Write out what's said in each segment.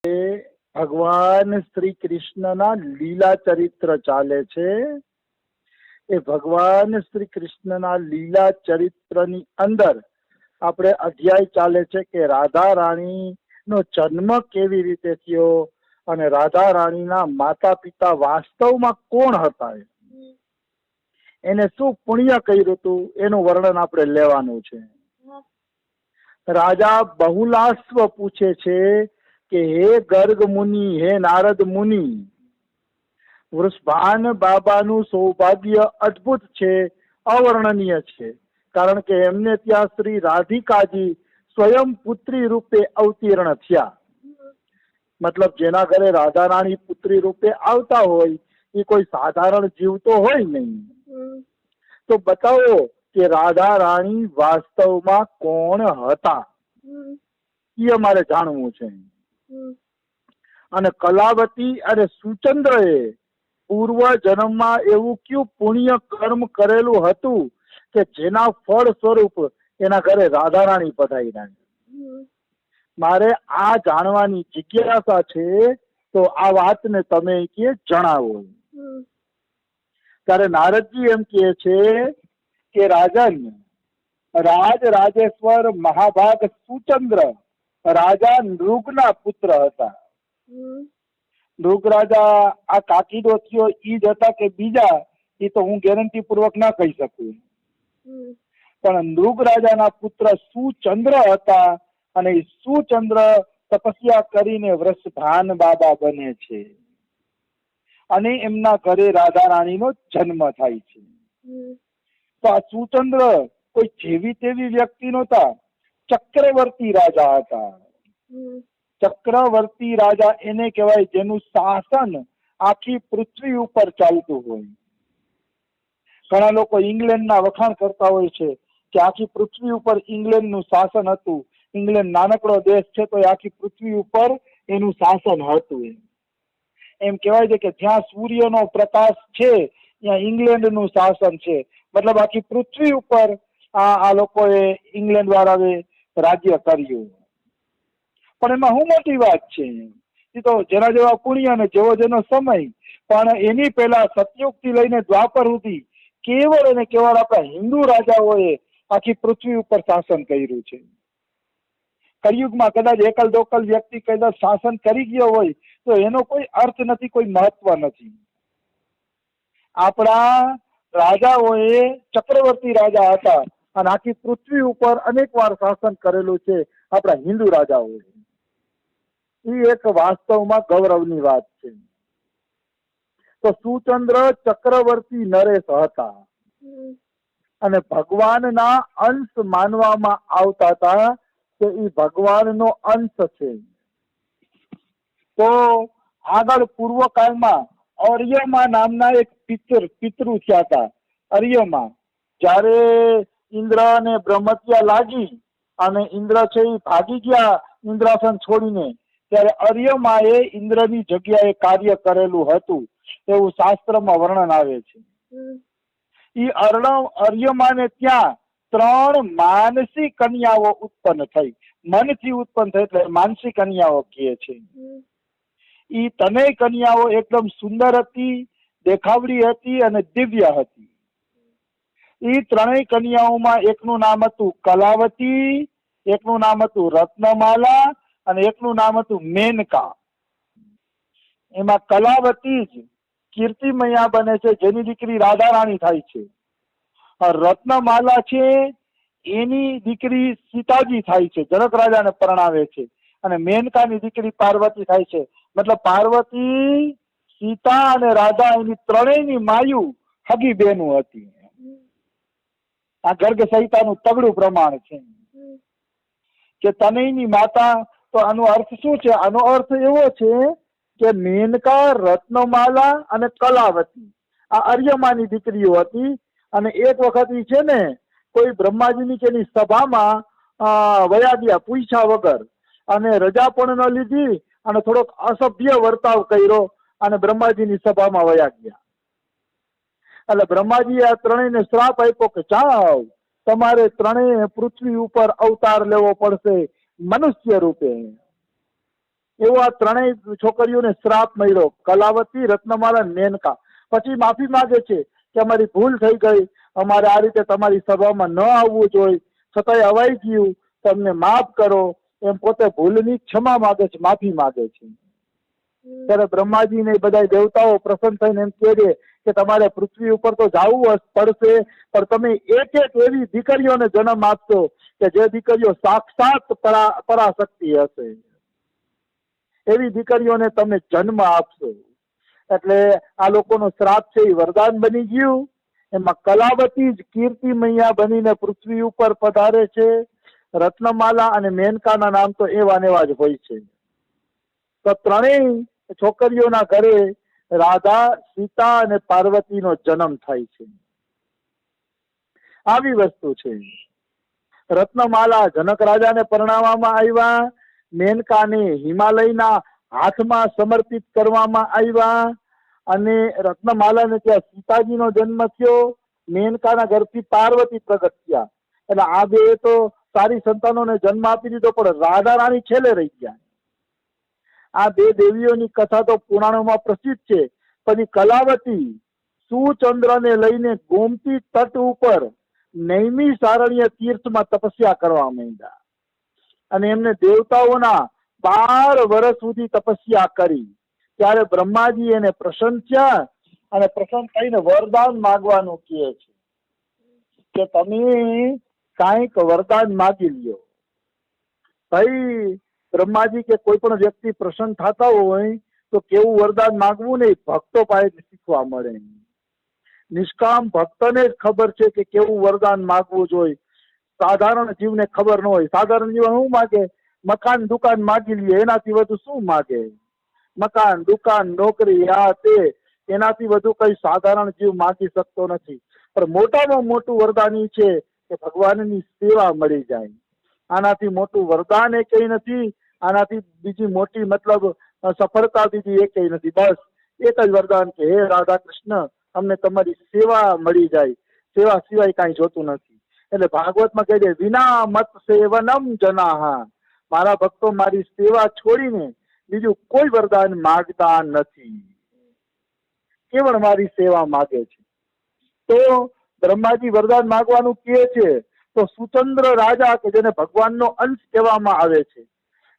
ભગવાન શ્રી કૃષ્ણના લીલા ચરિત્ર ચાલે છે. એ ભગવાન શ્રી કૃષ્ણના લીલા ચરિત્રની અંદર આપણે અધ્યાય ચાલે છે કે રાધા રાણી નો જન્મ કેવી રીતે થયો અને રાધા રાણીના માતા પિતા વાસ્તવમાં કોણ હતા, એને શું પુણ્ય કર્યું હતું એનું વર્ણન આપણે લેવાનું છે. રાજા બહુલાશ્વ પૂછે છે કે હે ગર્ગ મુનિ, હે નારદ મુનિ, વૃષભાન બાબાનું સૌભાગ્ય અદ્ભુત છે, અવર્ણનીય છે. કારણ કે એમને ત્યાં શ્રી રાધિકાજી સ્વયં પુત્રી રૂપે અવતીર્ણ થયા. મતલબ જેના ઘરે રાધા રાણી પુત્રી રૂપે આવતા હોય એ કોઈ સાધારણ જીવ તો હોય નહીં. તો બતાવો કે રાધા રાણી વાસ્તવમાં કોણ હતા, એ અમારે જાણવું છે. અને કલાવતી અને સુચંદ્રએ પૂર્વ જન્મમાં એવું કયું પુણ્ય કર્મ કરેલું હતું કે જેના ફળ સ્વરૂપ એના ઘરે રાધા રાણી પધાર્યા. મારે આ જાણવાની જિજ્ઞાસા છે, તો આ વાતને તમે કે જણાવો. ત્યારે નારદજી એમ કહે છે કે રાજન, રાજ રાજેશ્વર મહાભાગ સુચંદ્ર રાજા નૃગના પુત્ર હતા. નૃગ રાજા આ કાકીડો થયો ઈ જ હતા કે બીજા એ તો હું ગેરંટી પૂર્વક ના કહી શકું, પણ નૃગ રાજાના પુત્ર સુચંદ્ર હતા. અને સુચંદ્ર તપસ્યા કરીને વૃષભાન બાબા બને છે અને એમના ઘરે રાધા રાણીનો જન્મ થાય છે. તો આ સુચંદ્ર કોઈ જેવી તેવી વ્યક્તિ નહોતા, ચક્રવર્તી રાજા હતા. ચક્રવર્તી રાજા એને કહેવાય જેનું શાસન આખી પૃથ્વી ઉપર ચાલતું હોય. ઘણા લોકો ઇંગ્લેન્ડના વખાણ કરતા હોય છે કે આખી પૃથ્વી ઉપર ઇંગ્લેન્ડનું શાસન હતું. ઇંગ્લેન્ડ નાનકડો દેશ છે તો આખી પૃથ્વી ઉપર એનું શાસન હતું. એમ કહેવાય છે કે જ્યાં સૂર્યનો પ્રકાશ છે ત્યાં ઇંગ્લેન્ડનું શાસન છે. મતલબ આખી પૃથ્વી ઉપર આ લોકોએ ઇંગ્લેન્ડ વાળાએ રાજ્ય કર્યું. પણ એમાં શું મોટી વાત છે, એ તો જેના જેવા પુણ્ય અને જેવો જેનો સમય. પણ એની પહેલા સતયુગ થી લઈને દ્વાપર સુધી કેવળ અને કેવળ આપણા હિન્દુ રાજાઓએ આખી પૃથ્વી ઉપર શાસન કર્યું છે. કળિયુગમાં કદાચ એકલ દોકલ વ્યક્તિ કદાચ શાસન કરી ગયો હોય તો એનો કોઈ અર્થ નથી, કોઈ મહત્વ નથી. આપણા રાજાઓએ ચક્રવર્તી રાજા હતા અને આખી પૃથ્વી ઉપર અનેક વાર શાસન કરેલું છે આપણા હિન્દુ રાજાઓએ. એ એક વાસ્તવમાં ગૌરવની વાત છે. તો સુચંદ્ર ચક્રવર્તી નરેશ હતા અને ભગવાનના અંશ માનવામાં આવતા હતા કે એ ભગવાનનો અંશ છે. તો આગળ પૂર્વ કાળમાં અર્યમા નામના એક પિતૃ થયા હતા. અર્યમા જયારે ઇન્દ્ર ને બ્રહ્મત્યા લાગી અને ઇન્દ્ર છે એ ભાગી ગયા ઇન્દ્રાસન છોડીને, ત્યારે અર્યમાએ ઇન્દ્રની જગ્યાએ કાર્ય કરેલું હતું એવું શાસ્ત્રમાં વર્ણન આવે છે. એ અર્યમાને ત્યાં 3 માનસી કન્યાઓ ઉત્પન્ન થઈ. મનથી ઉત્પન્ન થઈ એટલે માનસી કન્યાઓ કહે છે. એ ત્રણેય કન્યાઓ એકદમ સુંદર હતી, દેખાવડી હતી અને દિવ્ય હતી. એ ત્રણેય કન્યાઓમાં એકનું નામ હતું કલાવતી, એકનું નામ હતું રત્નમાલા અને એકનું નામ હતું મેનકા. એમાં કલાવતી જ કીર્તિમયા બને છે, જેની દીકરી રાધા રાણી થાય છે. રત્નમાલા છે એની દીકરી સીતાજી થાય છે, જનક રાજાને પરણાવે છે. અને મેનકાની દીકરી પાર્વતી થાય છે. મતલબ પાર્વતી, સીતા અને રાધા એની ત્રણેયની માયુ હગી બેનું હતી. આ ગર્ગ સંહિતાનું તગડું પ્રમાણ છે કે તનયની માતા. તો આનો અર્થ શું છે? આનો અર્થ એવો છે કે મેનકા, રત્નમાલા અને કલાવતી આ અર્યમાની દીકરીઓ હતી. અને એક વખત ઈ છે ને કોઈ બ્રહ્માજીની કે એની સભામાં વયા ગયા પૂછ્યા વગર, અને રજા પણ ન લીધી અને થોડોક અસભ્ય વર્તાવ કર્યો અને બ્રહ્માજીની સભામાં વયા ગયા. એટલે બ્રહ્માજીએ આ ત્રણેયને શ્રાપ આપ્યો કે જાઓ, તમારે ત્રણેય પૃથ્વી ઉપર અવતાર લેવો પડશે મનુષ્ય રૂપે. એવો આ ત્રણેય છોકરીઓને શ્રાપ મળ્યો, કલાવતી, રત્નમાલા, મેનકા. પછી માફી માંગે છે કે અમારી ભૂલ થઈ ગઈ, અમારે આ રીતે તમારી સભામાં ન આવવું જોઈએ, છતાંય અવાઈ ગયું, તમને માફ કરો. એમ પોતે ભૂલની ક્ષમા માંગે છે, માફી માંગે છે. ત્યારે બ્રહ્માજી ને બધા દેવતાઓ પ્રસન્ન થઈને એમ કહે છે કે તમારે પૃથ્વી ઉપર તો જવું પડશે, પણ તમે એક એક એવી દીકરીઓને જન્મ આપશો કે જે દીકરીઓ સાક્ષાત પરાશક્તિ હશે, એવી દીકરીઓને તમે જન્મ આપશો. એટલે આ લોકોનો શ્રાપ છે એ વરદાન બની ગયું. એમાં કલાવતી જ કીર્તિમૈયા બનીને પૃથ્વી ઉપર પધારે છે. રત્નમાલા અને મેનકાના નામ તો એવા ને એવા જ હોય છે. તો ત્રણેય છોકરીઓના ઘરે રાધા, સીતા અને પાર્વતીનો જન્મ થાય છે. આવી વસ્તુ છે. રત્નમાલા જનક રાજાને પરણાવવામાં આવ્યા, મેનકાને હિમાલયના હાથમાં સમર્પિત કરવામાં આવ્યા, અને રત્નમાલાને ત્યાં સીતાજીનો જન્મ થયો, મેનકાના ઘરથી પાર્વતી પ્રગટ થયા. એટલે આ બે તો સારી સંતાનોને જન્મ આપી દીધો, પણ રાધા રાણી છેલ્લે રહી ગયા. આ બે દેવીઓની કથા તો પુરાણોમાં પ્રસિદ્ધ છે. પછી કલાવતી સુચંદ્રને લઈને ગોમતી તટ ઉપર નૈમી સારણ્ય તીર્થમાં તપસ્યા કરવા માંડ્યા, અને એમને દેવતાઓના 12 વર્ષ સુધી તપસ્યા કરી. ત્યારે બ્રહ્માજી એને પ્રસન્ન થયા, અને પ્રસન્ન થઈને વરદાન માંગવાનું કહે છે કે તમે કાંઈક વરદાન માગી લ્યો. ભાઈ બ્રહ્માજી કે કોઈ પણ વ્યક્તિ પ્રસન્ન થતા હોય તો કેવું વરદાન માગવું નહીં, ભક્તો પાસેથી શીખવા મળે. નિષ્કામ ભક્તને જ ખબર છે કે કેવું વરદાન માગવું જોઈએ. સાધારણ જીવને ખબર ન હોય. સાધારણ જીવ શું માગે? મકાન દુકાન માગી લે, એનાથી વધુ શું માગે? મકાન દુકાન નોકરી આ તે, એનાથી વધુ કઈ સાધારણ જીવ માગી શકતો નથી. પણ મોટામાં મોટું વરદાન એ છે કે ભગવાનની સેવા મળી જાય. આનાથી મોટું વરદાન એ કઈ નથી. આનાથી બીજી મોટી મતલબ સફળતા બીજી એ કઈ નથી. બસ એક જ વરદાન કે હે રાધા કૃષ્ણ, અમને તમારી સેવા મળી જાય, સેવા સિવાય કાંઈ જોતું નથી. એટલે ભાગવતમાં કહે છે વિના મત સેવનમ જનાહા, મારા ભક્તો મારી સેવા છોડીને બીજું કોઈ વરદાન માગતા નથી, કેવળ મારી સેવા માગે છે. તો બ્રહ્માજી વરદાન માગવાનું કહે છે તો સુચંદ્ર રાજા કે જેને ભગવાનનો અંશ કહેવામાં આવે છે,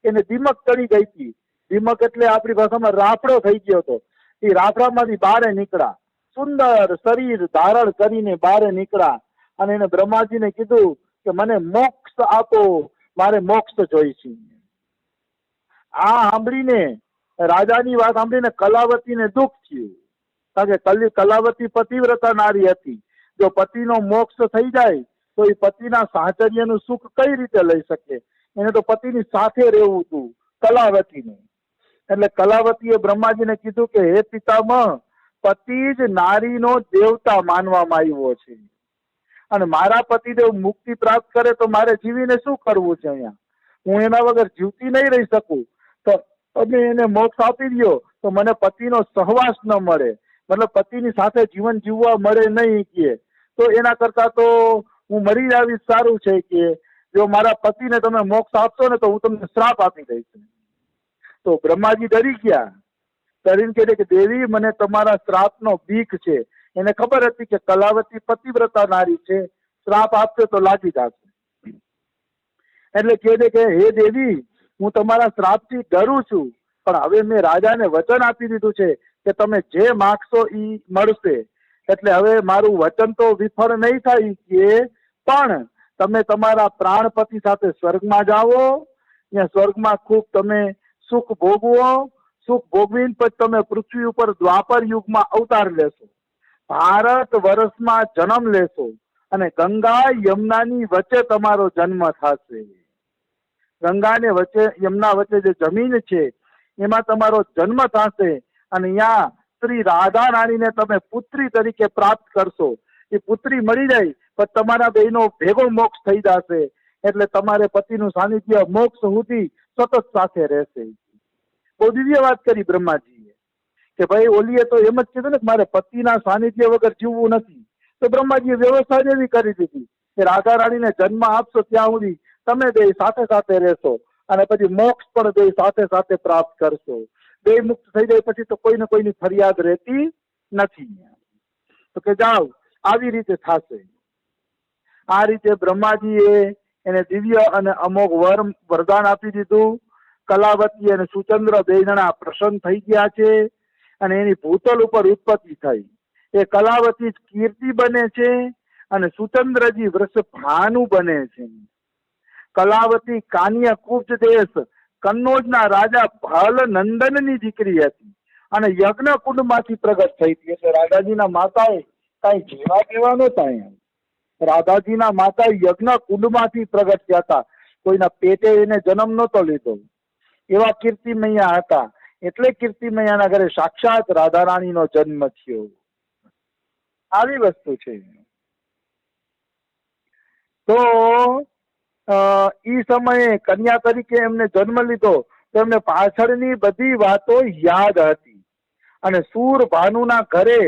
એને દિમક ચડી ગઈ હતી. દિમક એટલે આપણી ભાષામાં રાફડો થઈ ગયો હતો. એ રાફડામાંથી બહાર નીકળ્યા, સુંદર શરીર ધારણ કરીને બહાર નીકળ્યા, અને એને બ્રહ્માજીને કીધું કે મને મોક્ષ આપો, મારે મોક્ષ જોઈ છે. આ સાંભળીને, રાજાની વાત સાંભળીને કલાવતીને દુઃખ થયું, કારણ કે કલાવતી પતિવ્રતા નારી હતી. જો પતિનો મોક્ષ થઈ જાય તો એ પતિના સાહચર્યનું સુખ કઈ રીતે લઈ શકે? એને તો પતિની સાથે રહેવું હતું કલાવતીને. એટલે કલાવતીએ બ્રહ્માજીને કીધું કે હે પિતામહ, પતિ જ નારીનો દેવતા માનવામાં આવ્યો છે, અને મારા પતિદેવ મુક્તિ પ્રાપ્ત કરે તો મારે જીવીને શું કરવું છે? અહીંયા હું એના વગર જીવતી નહીં રહી શકું. તો તમે એને મોક્ષ આપી દો તો મને પતિનો સહવાસ ન મળે, મતલબ પતિની સાથે જીવન જીવવા મળે નહીં કે, તો એના કરતા તો હું મરી જાવીશ સારું છે કે. જો મારા પતિને તમે મોક્ષ આપશો ને તો હું તમને શ્રાપ આપી દઈશ. તો બ્રહ્માજી ડરી ગયા. ડરીને કહે કે દેવી, મને તમારા શ્રાપનો બીક છે. એને ખબર હતી કે કલાવતી પતિવ્રતા નારી છે, શ્રાપ આપશે તો લાગી જશે. એટલે કહે કે હે દેવી, હું તમારા શ્રાપથી ડરું છું, પણ હવે મેં રાજાને વચન આપી દીધું છે કે તમે જે માગશો એ મળશે. એટલે હવે મારું વચન તો વિફળ નહીં થાય કે, પણ તમે તમારા પ્રાણપતિ સાથે સ્વર્ગમાં જાઓ, ત્યાં સ્વર્ગમાં ખૂબ તમે સુખ ભોગવો. સુખ ભોગવીને પછી તમે પૃથ્વી ઉપર દ્વાપર યુગમાં અવતાર લેશો, ભારત વર્ષમાં જન્મ લેશો, અને ગંગા યમુનાની વચ્ચે તમારો જન્મ થશે. ગંગા ને વચ્ચે, યમુના વચ્ચે જે જમીન છે એમાં તમારો જન્મ થશે, અને ત્યાં શ્રી રાધા રાણીને તમે પુત્રી તરીકે પ્રાપ્ત કરશો. એ પુત્રી મળી જાય પણ તમારા બેનો ભેગો મોક્ષ થઈ જશે. એટલે તમારે પતિનું સાનિધ્ય મોક્ષ સુધી સતત સાથે રહેશે. બહુ દિવ્ય વાત કરી બ્રહ્માજીએ કે ભાઈ ઓલીએ તો એમ જ કીધું ને કે મારે પતિના સાનિધ્ય વગર જીવવું નથી. તો બ્રહ્માજીએ વ્યવસ્થા જ એવી કરી દીધી કે રાધા રાણીને જન્મ આપશો ત્યાં સુધી તમે બે સાથે સાથે રહેશો, અને પછી મોક્ષ પણ બે સાથે સાથે પ્રાપ્ત કરશો. બે મુક્ત થઈ જાય પછી તો કોઈને કોઈની ફરિયાદ રહેતી નથી. તો કે જાઓ, આવી રીતે થશે. આ રીતે બ્રહ્માજીએ એને દિવ્ય અને અમોઘ વરદાન આપી દીધું. કલાવતી અને સુચંદ્ર બે જણા પ્રસન્ન થઈ ગયા છે અને એની ભૂતલ ઉપર ઉત્પત્તિ થઈ. એ કલાવતી કીર્તિ બને છે અને સુચંદ્રજી વૃષભાનુ બને છે. કલાવતી કાન્ય કુબ્જ દેશ કન્નોજના રાજા ભલ નંદનની દીકરી હતી અને યજ્ઞ કુંડમાંથી પ્રગટ થઈ હતી. એટલે રાધાજીના માતાએ કઈ જેવા તેવા નહોતા. એમ રાધાજીના માતા યજ્ઞ કુંડમાંથી પ્રગટ થયા હતા. કોઈના પેટે એને જન્મ નહોતો લીધો. એવા કીર્તિમૈયા હતા. એટલે કીર્તિમૈયાના ઘરે સાક્ષાત રાધા રાણીનો જન્મ થયો. આવી વસ્તુ છે. તો ઈ સમયે કન્યા તરીકે એમને જન્મ લીધો તો એમને પાછળની બધી વાતો યાદ હતી. અને સૂર ભાનુના ઘરે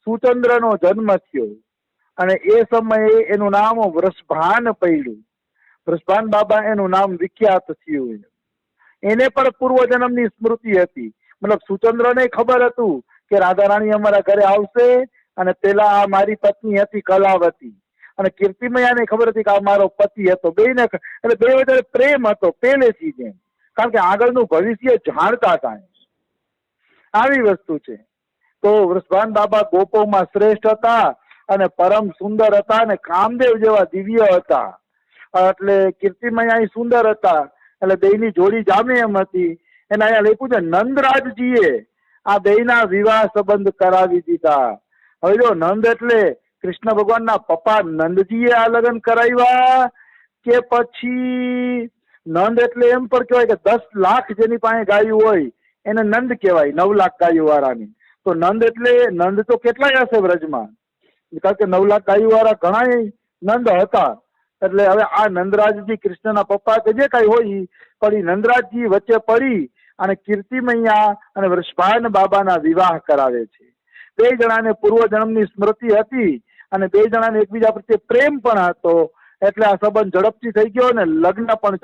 સુચંદ્રનો જન્મ થયો અને એ સમયે એનું નામ વૃષભાન પડ્યું. વૃષભાન બાબા એનું નામ વિખ્યાત થયું. એને પણ પૂર્વજન્મની સ્મૃતિ હતી. મતલબ સુચંદ્રને ખબર હતું કે રાધા રાણી અમારા ઘરે આવશે અને પેલા આ મારી પત્ની હતી કલાવતી અને કીર્તિમૈયાને ખબર હતી કે આ મારો પતિ હતો. બેને એટલે બે વચ્ચે પ્રેમ હતો પહેલેથી જ. કારણ કે આગળનું ભવિષ્ય જાણતા હતા. આવી વસ્તુ છે. તો વૃષભાન બાબા ગોપોમાં શ્રેષ્ઠ હતા અને પરમ સુંદર હતા અને કામદેવ જેવા દિવ્ય હતા. એટલે કીર્તિમૈયા સુંદર હતા એટલે બેયની જોડી જામે એમ હતી. એને અહીંયા લખ્યું છે નંદરાજજીએ આ બેયના વિવાહ સંબંધ કરાવી દીધા. હવે જો નંદ એટલે કૃષ્ણ ભગવાનના પપ્પા નંદજીએ આ લગ્ન કરાવ્યા કે પછી નંદ એટલે એમ પણ કહેવાય કે 10 લાખ જેની પાસે ગાયું હોય એને નંદ કહેવાય. 9 લાખ ગાયું વાળાની. તો નંદ એટલે નંદ તો કેટલાય હશે વ્રજમાં, કારણ કે 9 લાખ ગાયું વાળા ઘણા નંદ હતા. એટલે હવે આ નંદરાજજી કૃષ્ણના પપ્પા કે જે કઈ હોય પણ એ નંદરાજજી વચ્ચે પડી અને કીર્તિમૈયા અને વૃષભાન બાબાના વિવાહ કરાવે છે. બે જણાને પૂર્વજન્મની સ્મૃતિ હતી અને બે જણાને એકબીજા પ્રત્યે પ્રેમ પણ હતો. એટલે આ સંબંધ ઝડપથી થઈ ગયો અને લગ્ન પણ